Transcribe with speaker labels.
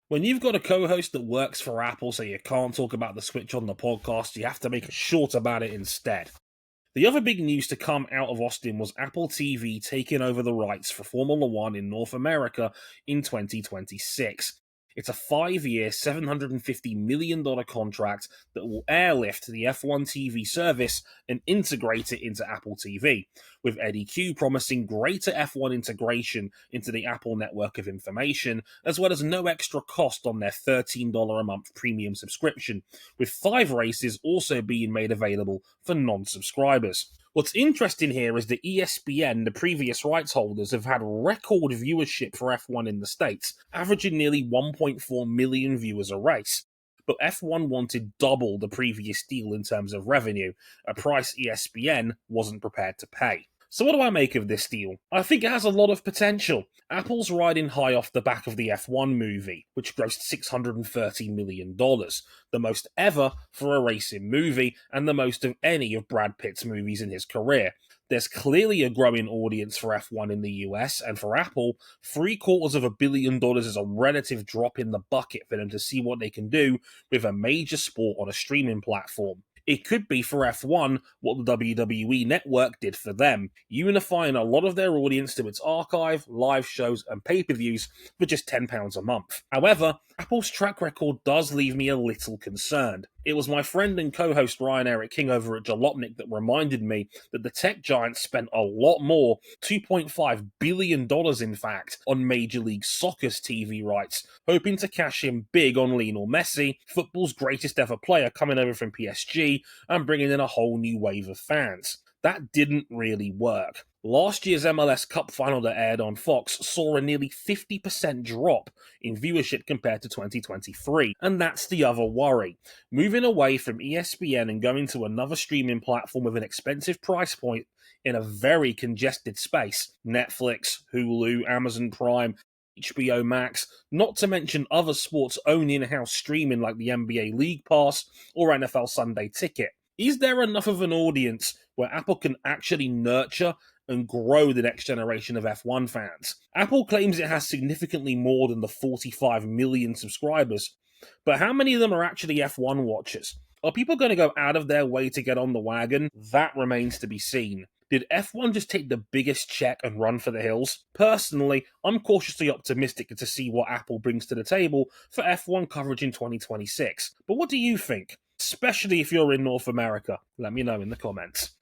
Speaker 1: When you've got a co-host that works for Apple, so you can't talk about the Switch on the podcast, you have to make a short about it instead. The other big news to come out of Austin was Apple TV taking over the rights for Formula One in North America in 2026. It's a 5-year, $750 million contract that will airlift the F1 TV service and integrate it into Apple TV, with Eddie Q promising greater F1 integration into the Apple network of information, as well as no extra cost on their $13 a month premium subscription, with 5 races also being made available for non-subscribers. What's interesting here is that ESPN, the previous rights holders, have had record viewership for F1 in the States, averaging nearly 1.4 million viewers a race. But F1 wanted double the previous deal in terms of revenue, a price ESPN wasn't prepared to pay. So what do I make of this deal? I think it has a lot of potential. Apple's riding high off the back of the F1 movie, which grossed $630 million, the most ever for a racing movie and the most of any of Brad Pitt's movies in his career. There's clearly a growing audience for F1 in the US, and for Apple, $750 million is a relative drop in the bucket for them to see what they can do with a major sport on a streaming platform. It could be for F1 what the WWE network did for them, unifying a lot of their audience to its archive, live shows, and pay-per-views for just £10 a month. However, Apple's track record does leave me a little concerned. It was my friend and co-host Ryan Eric King over at Jalopnik that reminded me that the tech giants spent a lot more, $2.5 billion in fact, on Major League Soccer's TV rights, hoping to cash in big on Lionel Messi, football's greatest ever player coming over from PSG, and bringing in a whole new wave of fans. That didn't really work. Last year's MLS Cup final that aired on Fox saw a nearly 50% drop in viewership compared to 2023, and that's the other worry. Moving away from ESPN and going to another streaming platform with an expensive price point in a very congested space, Netflix, Hulu, Amazon Prime, HBO Max, not to mention other sports own in-house streaming like the NBA League Pass or NFL Sunday Ticket. Is there enough of an audience where Apple can actually nurture and grow the next generation of F1 fans? Apple claims it has significantly more than the 45 million subscribers, but how many of them are actually F1 watchers? Are people going to go out of their way to get on the wagon? That remains to be seen. Did F1 just take the biggest check and run for the hills? Personally, I'm cautiously optimistic to see what Apple brings to the table for F1 coverage in 2026. But what do you think? Especially if you're in North America. Let me know in the comments.